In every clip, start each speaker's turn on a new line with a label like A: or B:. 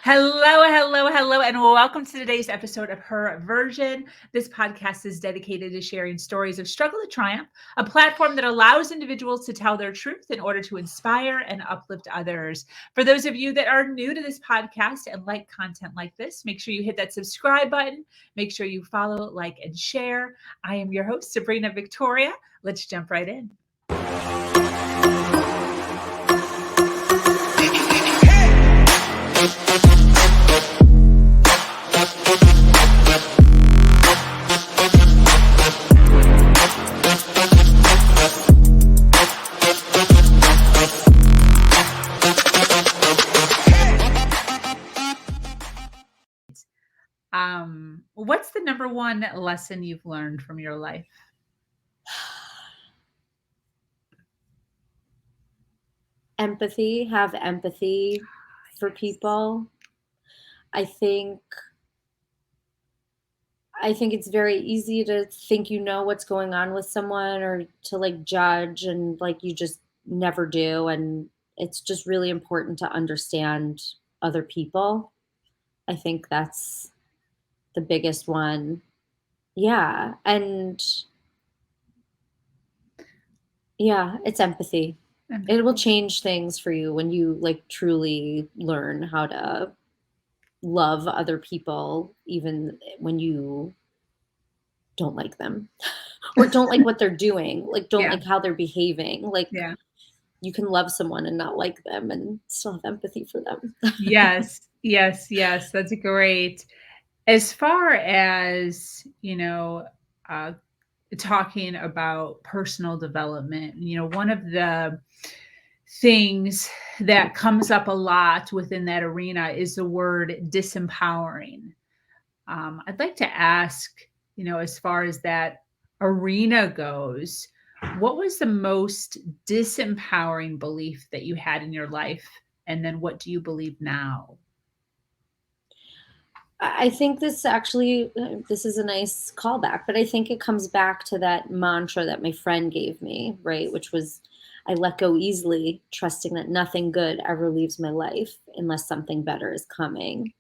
A: Hello, and welcome to today's episode of Her Version. This podcast is dedicated to sharing stories of struggle to triumph, a platform that allows individuals to tell their truth in order to inspire and uplift others. For those of you that are new to this podcast and like content like this, make sure you hit that subscribe button. Make sure you follow, like, and share. I am your host, Sabrina Victoria. Let's jump right in. What's the number one lesson you've learned from your life?
B: Empathy, have empathy for people. I think it's very easy to think you know what's going on with someone or to like judge and like you just never do. And it's just really important to understand other people. I think that's the biggest one. Yeah. And yeah, it's empathy. It will change things for you when you like truly learn how to love other people, even when you don't like them or don't like what they're doing, like don't like how they're behaving. Like you can love someone and not like them and still have empathy for them.
A: Yes. That's great. As far as, talking about personal development, one of the things that comes up a lot within that arena is the word disempowering. I'd like to ask, as far as that arena goes, what was the most disempowering belief that you had in your life? And then what do you believe now?
B: I think this is a nice callback, but I think it comes back to that mantra that my friend gave me, right? Which was, I let go easily, trusting that nothing good ever leaves my life unless something better is coming.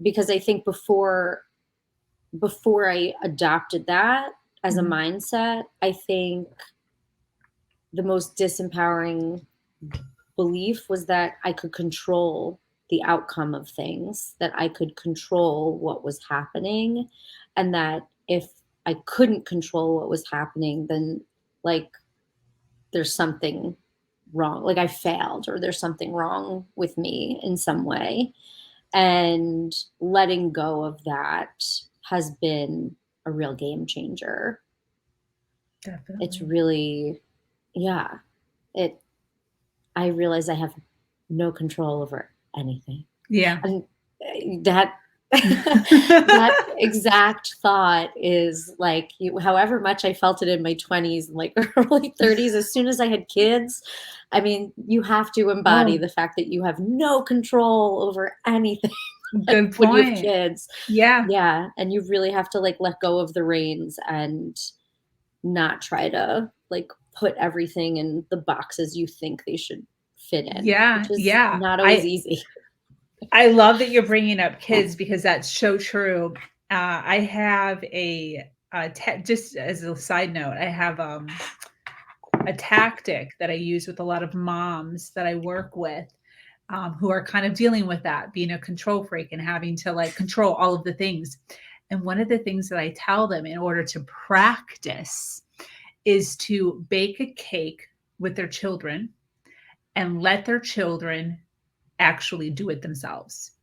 B: Because I think before I adopted that as a mindset, I think the most disempowering belief was that I could control the outcome of things, that I could control what was happening, and that if I couldn't control what was happening, then like there's something wrong, like I failed or there's something wrong with me in some way. And letting go of that has been a real game changer.
A: Definitely.
B: It's really, I realize I have no control over anything.
A: Yeah.
B: And that that exact thought is like, however much I felt it in my 20s and like early 30s, as soon as I had kids, I mean, you have to embody the fact that you have no control over anything.
A: Good point.
B: When you have kids.
A: Yeah.
B: Yeah. And you really have to like let go of the reins and not try to like put everything in the boxes you think they should fit in.
A: Yeah.
B: Which is not always easy.
A: I love that you're bringing up kids because that's so true. I have just as a side note, I have a tactic that I use with a lot of moms that I work with who are kind of dealing with that, being a control freak and having to like control all of the things. And one of the things that I tell them in order to practice is to bake a cake with their children and let their children actually do it themselves.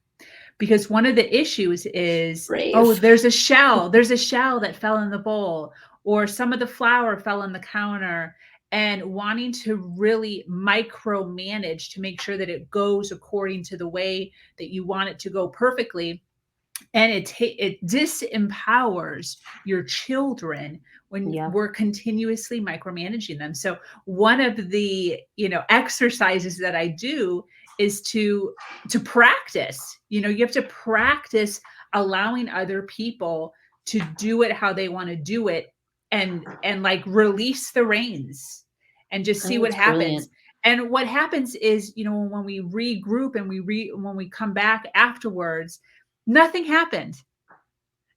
A: Because one of the issues is, there's a shell that fell in the bowl, or some of the flour fell on the counter, and wanting to really micromanage to make sure that it goes according to the way that you want it to go perfectly. And it disempowers your children when we're continuously micromanaging them. So one of the, exercises that I do is to practice. You have to practice allowing other people to do it how they want to do it, and like release the reins and just see what happens. And what happens is, when we regroup and when we come back afterwards, nothing happened.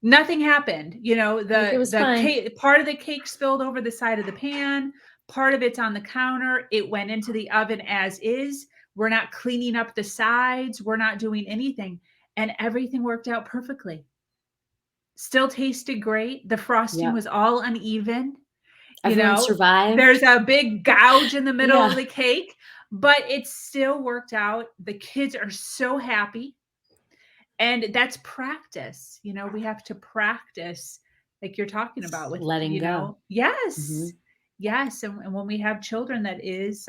A: Nothing happened.
B: Like it was
A: The
B: fine.
A: cake, part of the cake spilled over the side of the pan. Part of it's on the counter. It went into the oven as is. We're not cleaning up the sides. We're not doing anything. And everything worked out perfectly. Still tasted great. The frosting
B: Yep.
A: was all uneven.
B: Everyone survived.
A: There's a big gouge in the middle
B: Yeah.
A: of the cake, but it still worked out. The kids are so happy. And that's practice. We have to practice, like you're talking about, with
B: Letting go.
A: Yes.
B: Mhm.
A: Yes. And when we have children, that is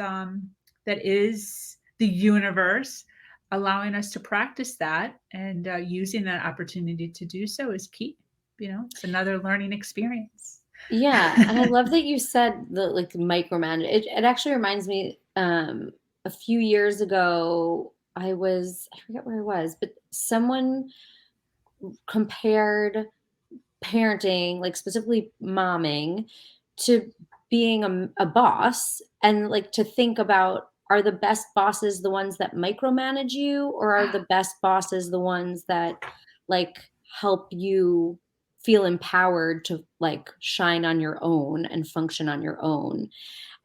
A: the universe allowing us to practice that, and using that opportunity to do so is key. It's another learning experience.
B: Yeah, and I love that you said the micromanage. It actually reminds me, a few years ago, I forget where I was, but someone compared parenting, like specifically momming, to being a boss, and to think about, are the best bosses the ones that micromanage you, or are the best bosses the ones that help you feel empowered to shine on your own and function on your own?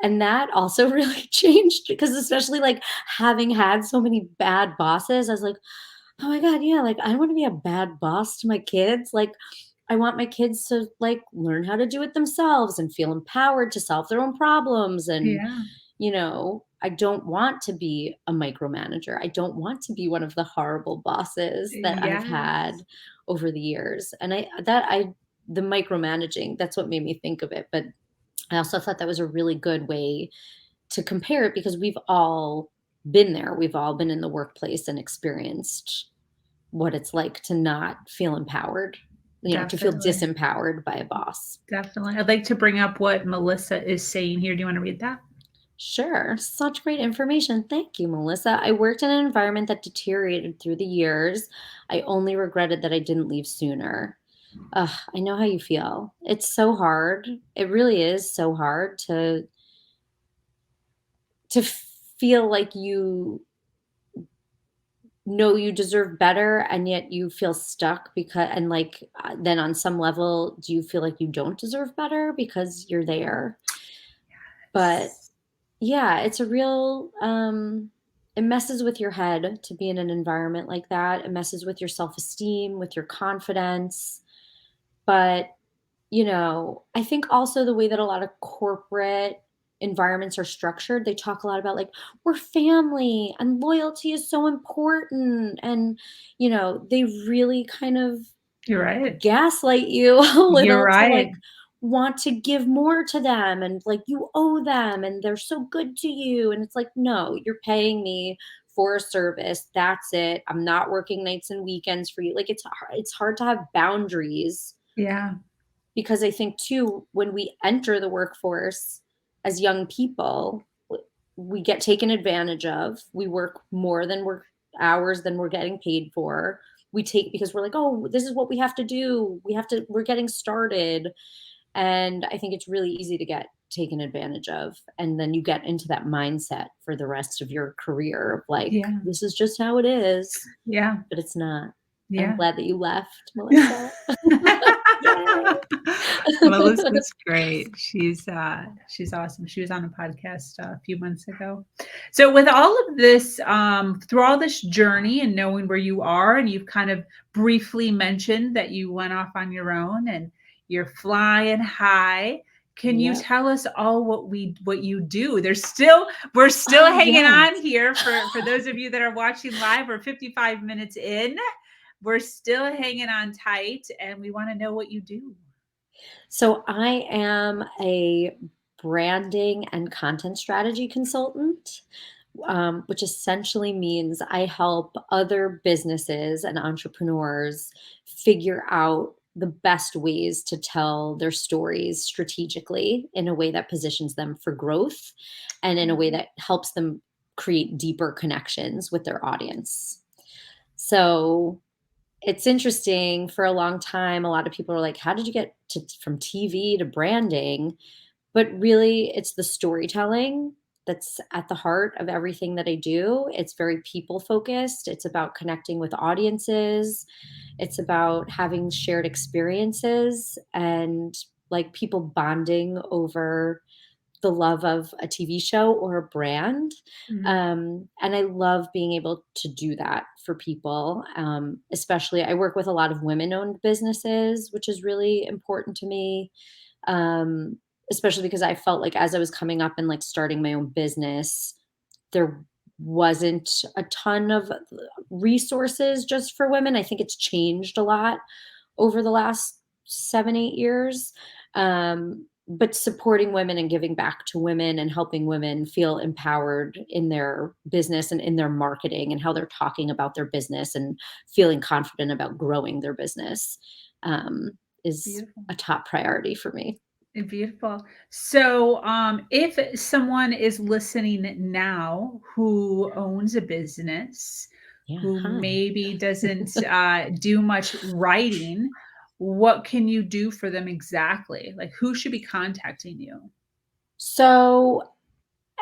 B: And that also really changed, because especially having had so many bad bosses, I was like, oh my God, yeah, I don't want to be a bad boss to my kids. I want my kids to learn how to do it themselves and feel empowered to solve their own problems. And,
A: Yeah.
B: I don't want to be a micromanager. I don't want to be one of the horrible bosses that I've had
A: Yes.
B: over the years. And the micromanaging, that's what made me think of it. But I also thought that was a really good way to compare it, because we've all been there. We've all been in the workplace and experienced what it's like to not feel empowered, to feel
A: Definitely.
B: disempowered by a boss.
A: Definitely. I'd like to bring up what Melissa is saying here. Do you want to read that?
B: Sure. Such great information. Thank you, Melissa. I worked in an environment that deteriorated through the years. I only regretted that I didn't leave sooner. Ugh, I know how you feel. It's so hard. It really is so hard to feel like you know you deserve better, and yet you feel stuck, because then on some level, do you feel like you don't deserve better because you're there? But yeah, it's a real it messes with your head to be in an environment like that. It messes with your self-esteem, with your confidence. But I think also the way that a lot of corporate environments are structured, they talk a lot about we're family and loyalty is so important. And, they really kind of
A: You're right.
B: gaslight you a
A: You're
B: little to
A: right.
B: want to give more to them, and you owe them and they're so good to you. And it's no, you're paying me for a service. That's it. I'm not working nights and weekends for you. It's hard to have boundaries,
A: Yeah.
B: because I think too, when we enter the workforce as young people, we get taken advantage of. We work more than hours than we're getting paid for. We take, because we're like, oh, this is what we have to do. We're getting started. And I think it's really easy to get taken advantage of. And then you get into that mindset for the rest of your career of
A: Yeah.
B: this is just how it is.
A: Yeah.
B: But it's not. I'm
A: Yeah.
B: glad that you left, Melissa.
A: Melissa's great. She's awesome. She was on a podcast a few months ago. So with all of this, through all this journey and knowing where you are, and you've kind of briefly mentioned that you went off on your own and you're flying high. Can you
B: Yep.
A: tell us all what you do? We're still hanging on here for those of you that are watching live. We're 55 minutes in. We're still hanging on tight, and we want to know what you do.
B: So I am a branding and content strategy consultant, which essentially means I help other businesses and entrepreneurs figure out the best ways to tell their stories strategically in a way that positions them for growth, and in a way that helps them create deeper connections with their audience. So it's interesting. For a long time, a lot of people are like, how did you get from TV to branding? But really, it's the storytelling that's at the heart of everything that I do. It's very people focused. It's about connecting with audiences. It's about having shared experiences and like people bonding over the love of a TV show or a brand.
A: Mhm.
B: And I love being able to do that for people. Especially, I work with a lot of women owned businesses, which is really important to me. Um, Especially because I felt like as I was coming up and like starting my own business, there wasn't a ton of resources just for women. I think it's changed a lot over the last 7, 8 years. But supporting women and giving back to women and helping women feel empowered in their business and in their marketing and how they're talking about their business and feeling confident about growing their business, is
A: Beautiful.
B: a top priority for me.
A: Beautiful. So, if someone is listening now who owns a business,
B: Yeah.
A: who
B: Hi.
A: maybe doesn't do much writing, what can you do for them exactly? Like, who should be contacting you?
B: So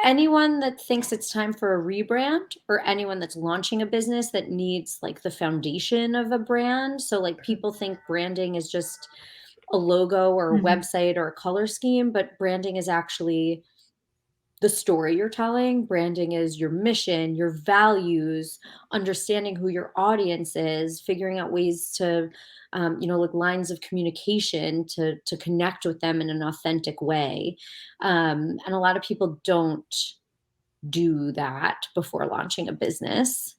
B: anyone that thinks it's time for a rebrand or anyone that's launching a business that needs like the foundation of a brand. So like people think branding is just a logo or a
A: Mhm.
B: website or a color scheme, but branding is actually the story you're telling. Branding is your mission, your values, understanding who your audience is, figuring out ways to, like lines of communication to connect with them in an authentic way. And a lot of people don't do that before launching a business.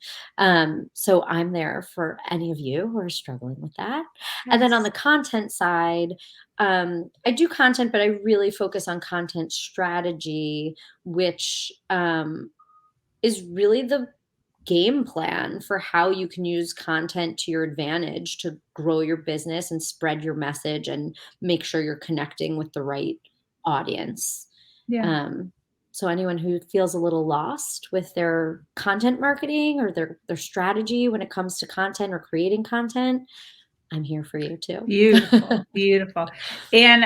B: So I'm there for any of you who are struggling with that. And then on
A: Yes.
B: the content side, I do content, but I really focus on content strategy, which is really the game plan for how you can use content to your advantage to grow your business and spread your message and make sure you're connecting with the right audience.
A: Yeah.
B: Um, so anyone who feels a little lost with their content marketing or their strategy when it comes to content or creating content, I'm here for you too.
A: Beautiful, beautiful. And,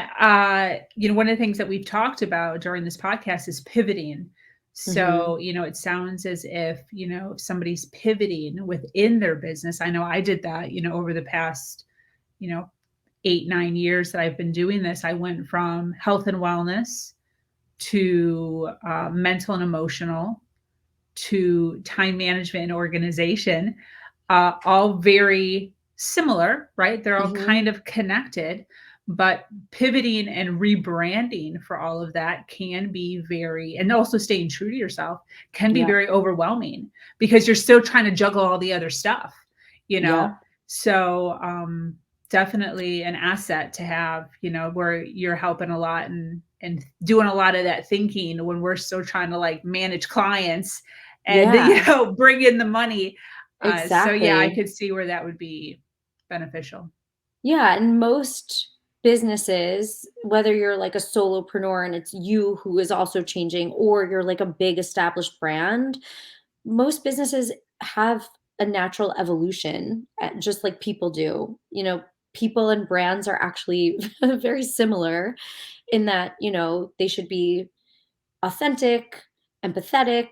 A: one of the things that we've talked about during this podcast is pivoting.
B: Hmm.
A: So, it sounds as if, if somebody's pivoting within their business. I know I did that, over the past, you know, 8, 9 years that I've been doing this. I went from health and wellness to mental and emotional to time management and organization, all very similar, right? They're all
B: Hmm.
A: kind of connected, but pivoting and rebranding for all of that can be very, and also staying true to yourself can be
B: Yep.
A: very overwhelming because you're still trying to juggle all the other stuff, you know?
B: Yep.
A: So, definitely an asset to have, where you're helping a lot and doing a lot of that thinking when we're still trying to like manage clients and
B: Yeah.
A: bring in the money. So yeah, I
B: Exactly.
A: could see where that would be beneficial.
B: Yeah, and most businesses, whether you're like a solopreneur and it's you who is also changing, or you're like a big established brand, most businesses have a natural evolution, just like people do. People and brands are actually very similar in that, they should be authentic, empathetic,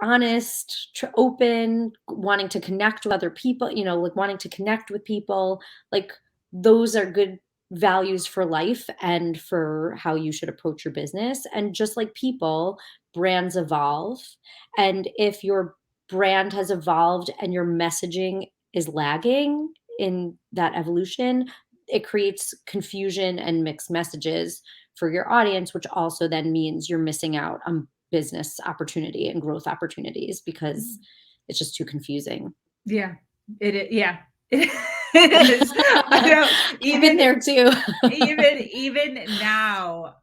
B: honest, open, wanting to connect with other people, like wanting to connect with people. Like those are good values for life and for how you should approach your business. And just like people, brands evolve. And if your brand has evolved and your messaging is lagging in that evolution, it creates confusion and mixed messages for your audience, which also then means you're missing out on business opportunity and growth opportunities because it's just too confusing.
A: Yeah, yeah, it is. I don't
B: I've been there too.
A: even now,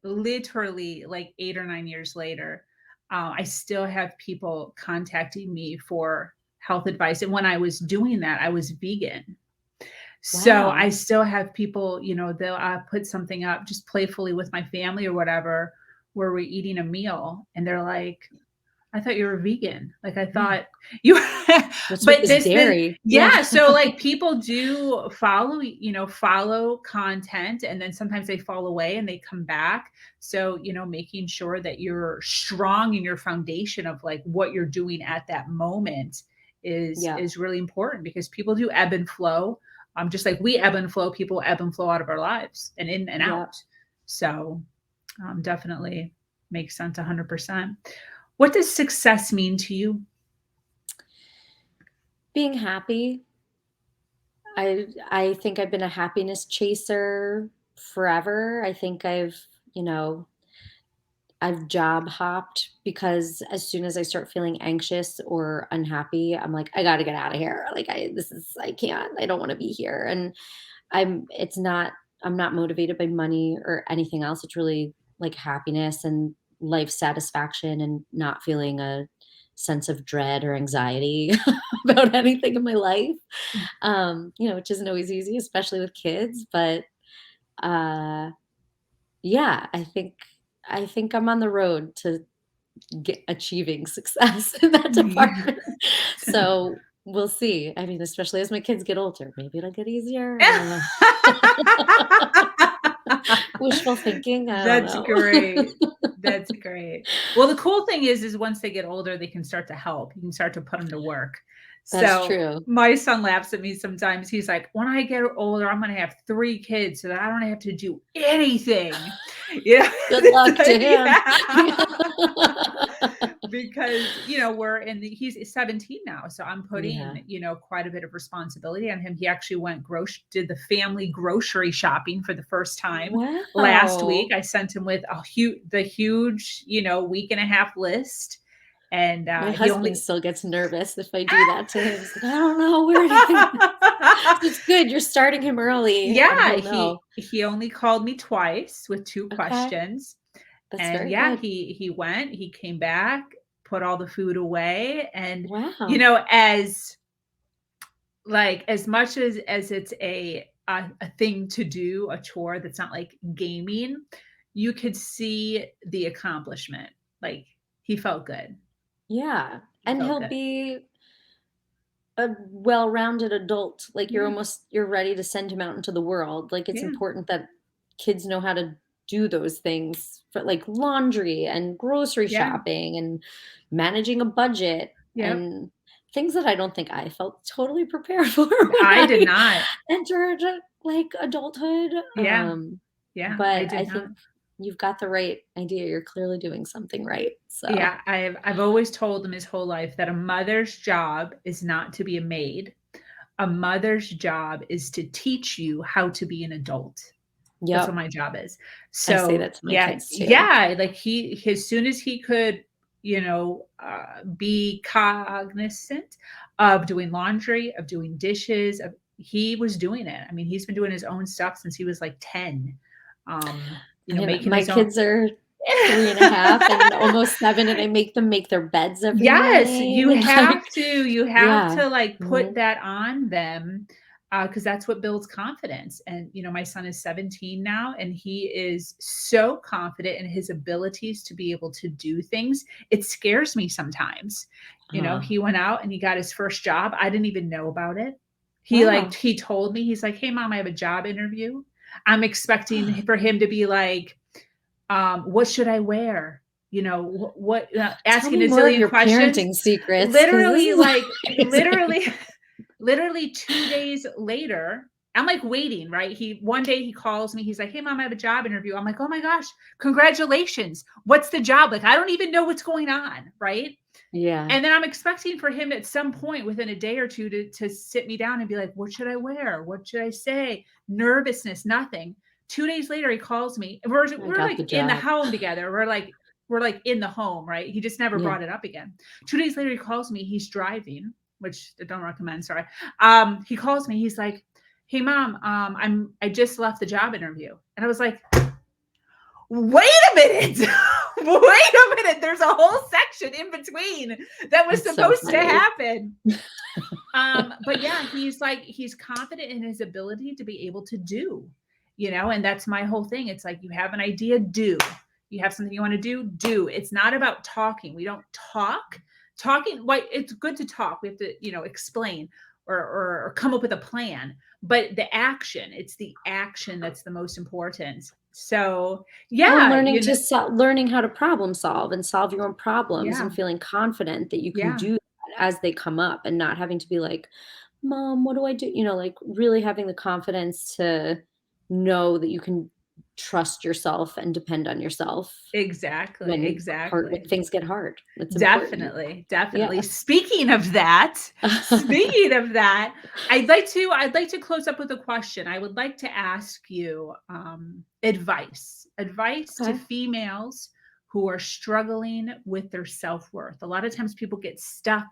A: literally like 8 or 9 years later, I still have people contacting me for health advice. And when I was doing that, I was vegan. So I
B: Wow.
A: still have people, they'll put something up just playfully with my family or whatever, where we're eating a meal, and they're like, I thought you were vegan. Like I
B: Yeah.
A: thought you
B: What's
A: but
B: with this dairy?
A: yeah, so like people do follow content, and then sometimes they fall away and they come back. So, making sure that you're strong in your foundation of like what you're doing at that moment
B: Yeah.
A: is really important, because people do ebb and flow. Just like we ebb and flow, people ebb and flow out of our lives and in and
B: Yeah.
A: out. So definitely makes sense 100%. What does success mean to you?
B: Being happy. I think I've been a happiness chaser forever. I think I've job hopped because as soon as I start feeling anxious or unhappy, I'm like, I got to get out of here. Like I can't, I don't want to be here. And I'm not motivated by money or anything else. It's really like happiness and life satisfaction and not feeling a sense of dread or anxiety about anything in my life. Which isn't always easy, especially with kids, but uh yeah, I think I'm on the road to achieving success in that
A: Yeah.
B: department. So we'll see. I mean, especially as my kids get older, maybe it'll get easier. I don't know. Wishful thinking. I don't
A: That's
B: know.
A: great. That's great. Well, the cool thing is once they get older, they can start to help. You can start to put them to work.
B: That's
A: So
B: true.
A: my son laughs at me sometimes. He's like, when I get older, I'm going to have 3 kids so that I don't have to do anything. Yeah.
B: Good luck to him.
A: Because, he's 17 now. So I'm putting, quite a bit of responsibility on him. He actually did the family grocery shopping for the first time last
B: Wow.
A: week. I sent him with the huge, week and a half list. And
B: My
A: he only
B: husband still gets nervous if I do that to him. He's like, I don't know where to It's good. You're starting him early.
A: Yeah,
B: And he'll know.
A: he only called me twice with 2
B: Okay.
A: questions.
B: That's
A: And
B: very
A: yeah,
B: good.
A: he went, he came back, put all the food away. And,
B: Wow.
A: as much as it's a thing to do, a chore that's not like gaming, you could see the accomplishment. Like he felt good.
B: Yeah.
A: He
B: And
A: felt
B: he'll
A: good.
B: be a well-rounded adult. Like
A: Yeah.
B: you're ready to send him out into the world. Like it's
A: Yeah.
B: important that kids know how to do those things for like laundry and grocery
A: Yeah.
B: shopping and managing a budget
A: Yep.
B: and things that I don't think I felt totally prepared for
A: I
B: when
A: did
B: I
A: not.
B: entered like adulthood.
A: Yeah. Yeah, I
B: But I
A: did
B: think
A: not.
B: you've got the right idea. You're clearly doing something right. So
A: Yeah, I've always told him his whole life that a mother's job is not to be a maid. A mother's job is to teach you how to be an adult. That's what
B: yep.
A: my job is.
B: I say
A: So
B: that to my
A: yeah,
B: kids too.
A: yeah, like he as soon as he could, be cognizant of doing laundry, of doing dishes, he was doing it. I mean, he's been doing his own stuff since he was like 10.
B: I mean,
A: Making
B: my
A: his own.
B: kids are 3.5 and almost 7, and I make them make their beds every
A: Yes, you
B: morning.
A: have to. You have
B: Yeah.
A: to like put
B: Mhm.
A: that on them, because that's what builds confidence. And my son is 17 now, and he is so confident in his abilities to be able to do things. It scares me sometimes.
B: Huh.
A: He went out and he got his first job. I didn't even know about it.
B: Wow.
A: He told me, he's like, "Hey mom, I have a job interview." I'm expecting for him to be like, what should I wear? What
B: Tell
A: asking
B: me
A: a
B: more of
A: zillion
B: your
A: questions.
B: parenting secrets, 'cause this
A: Literally,
B: is
A: like
B: amazing.
A: literally 2 days later, I'm like waiting, right? One day he calls me, he's like, "Hey mom, I have a job interview." I'm like, "Oh my gosh, congratulations. What's the job?" Like, I don't even know what's going on, right?
B: Yeah.
A: And then I'm expecting for him at some point within a day or two to sit me down and be like, "What should I wear? What should I say?" Nervousness, nothing. 2 days later, he calls me. And
B: I
A: we're
B: got
A: like
B: the
A: in the
B: job.
A: home together. We're like in the home, right? He just never
B: Yeah.
A: brought it up again. 2 days later, he calls me. He's driving, which I don't recommend. Sorry. He calls me. He's like, "Hey mom, I just left the job interview." And I was like, "Wait a minute." Wait a minute. There's a whole section in between that was
B: That's so
A: supposed to
B: funny.
A: happen. But yeah, he's confident in his ability to be able to do, and that's my whole thing. It's like, you have an idea, do. You have something you want to do. It's not about talking. We don't talk. Talking, why it's good to talk. We have to, explain or come up with a plan. But the action, it's the action that's the most important. So
B: Well, and
A: yeah,
B: learning how to problem solve and solve your own problems,
A: yeah,
B: and feeling confident that you can
A: yeah.
B: do that as they come up, and not having to be like, "Mom, what do I do?" Like really having the confidence to know that you can trust yourself and depend on yourself
A: Exactly,
B: when
A: exactly.
B: things get hard. It's important.
A: Definitely,
B: Yeah.
A: definitely. Speaking of that, I'd like to close up with a question. I would like to ask you advice to
B: Okay.
A: females who are struggling with their self-worth. A lot of times people get stuck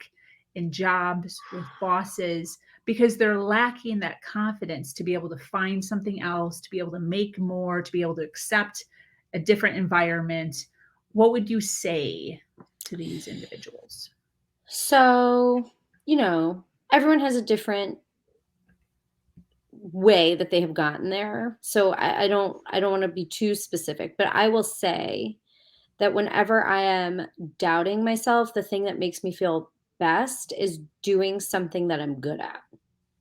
A: in jobs with bosses because they're lacking that confidence to be able to find something else, to be able to make more, to be able to accept a different environment. What would you say to these individuals?
B: So, everyone has a different way that they have gotten there. So I don't want to be too specific, but I will say that whenever I am doubting myself, the thing that makes me feel best is doing something that I'm good at.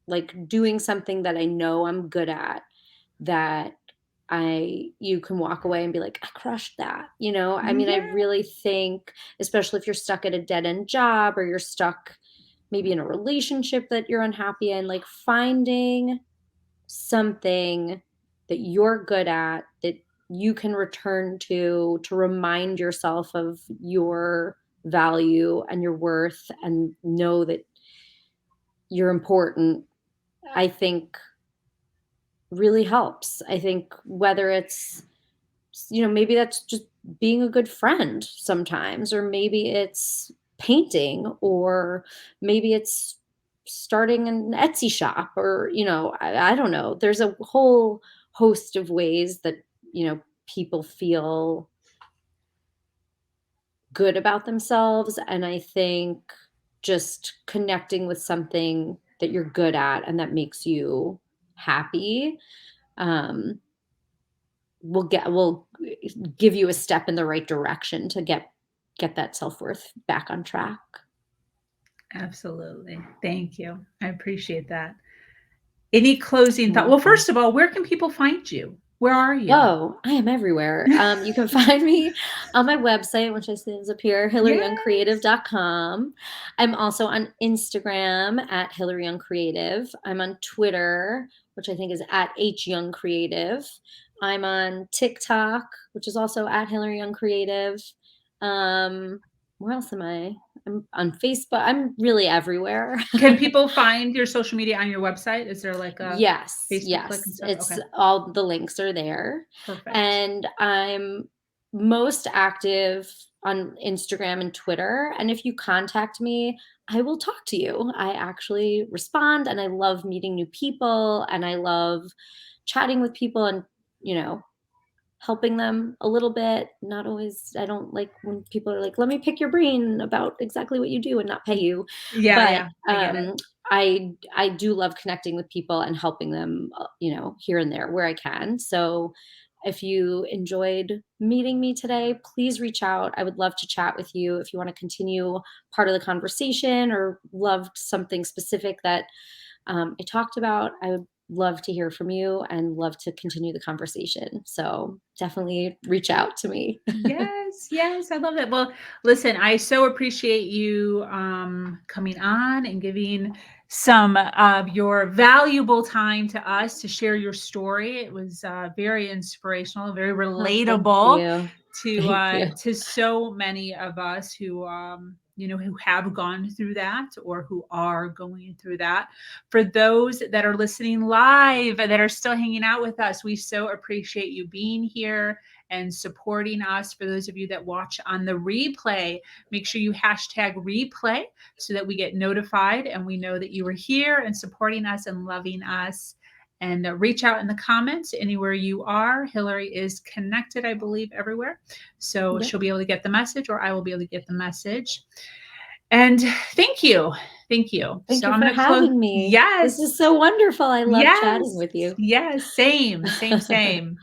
B: Like doing something that I know I'm good at, that you can walk away and be like, I crushed that. I mean, I
A: Yeah.
B: really think, especially if you're stuck at a dead end job, or you're stuck maybe in a relationship that you're unhappy in, like finding something that you're good at, that you can return to remind yourself of your value and your worth, and know that you're important, I think really helps. I think whether it's, maybe that's just being a good friend sometimes, or maybe it's painting, or maybe it's starting an Etsy shop, or, I don't know. There's a whole host of ways that, people feel good about themselves. And I think just connecting with something that you're good at and that makes you happy, um, will give you a step in the right direction to get that self-worth back on track.
A: Absolutely. Thank you. I appreciate that. Any closing
B: You're
A: thought? Well,
B: welcome.
A: first of all, where can people find you? Where are you?
B: Oh, I am everywhere. You can find me on my website, which I see is up here,
A: Yes.
B: hilaryuncreative.com. I'm also on Instagram at hilaryuncreative. I'm on Twitter, which I think is at hyoungcreative. I'm on TikTok, which is also at hilaryuncreative. Where else am I? I'm on Facebook. I'm really everywhere.
A: Can people find your social media on your website? Is there like a
B: Yes,
A: Facebook click and
B: yes.
A: stuff?
B: It's
A: Okay.
B: all the links are there.
A: Perfect.
B: And I'm most active on Instagram and Twitter. And if you contact me, I will talk to you. I actually respond, and I love meeting new people, and I love chatting with people, and, you know, helping them a little bit. Not always, I don't like when people are like, let me pick your brain about exactly what you do and not pay you.
A: Yeah,
B: But
A: yeah. I get it.
B: I do love connecting with people and helping them, here and there where I can. So if you enjoyed meeting me today, please reach out. I would love to chat with you. If you want to continue part of the conversation, or loved something specific that I talked about, I would love to hear from you and love to continue the conversation. So definitely reach out to me.
A: Yes, yes, I love it. Well, listen, I so appreciate you coming on and giving some of your valuable time to us to share your story. It was very inspirational, very
B: Oh, thank
A: relatable
B: you.
A: to
B: Thank you.
A: so many of us who who have gone through that or who are going through that. For those that are listening live and that are still hanging out with us, we so appreciate you being here and supporting us. For those of you that watch on the replay, make sure you hashtag replay so that we get notified and we know that you are here and supporting us and loving us. And reach out in the comments anywhere you are. Hilary is connected, I believe, everywhere. So
B: Yep.
A: she'll be able to get the message, or I will be able to get the message. And thank you. Thank you.
B: Thank
A: So
B: you
A: I'm
B: for
A: going to close.
B: having me. This
A: Yes.
B: is so wonderful. I love chatting
A: Yes.
B: with you.
A: Yes. Same, same, same.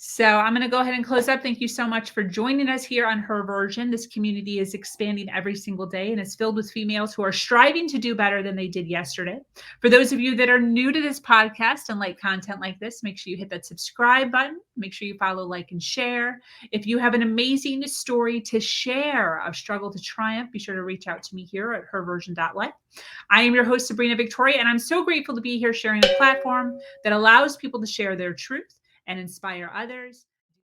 A: So I'm going to go ahead and close up. Thank you so much for joining us here on Her Version. This community is expanding every single day and it's filled with females who are striving to do better than they did yesterday. For those of you that are new to this podcast and like content like this, make sure you hit that subscribe button. Make sure you follow, like, and share. If you have an amazing story to share of struggle to triumph, be sure to reach out to me here at herversion.life. I am your host, Sabrina Victoria, and I'm so grateful to be here sharing a platform that allows people to share their truth and inspire others.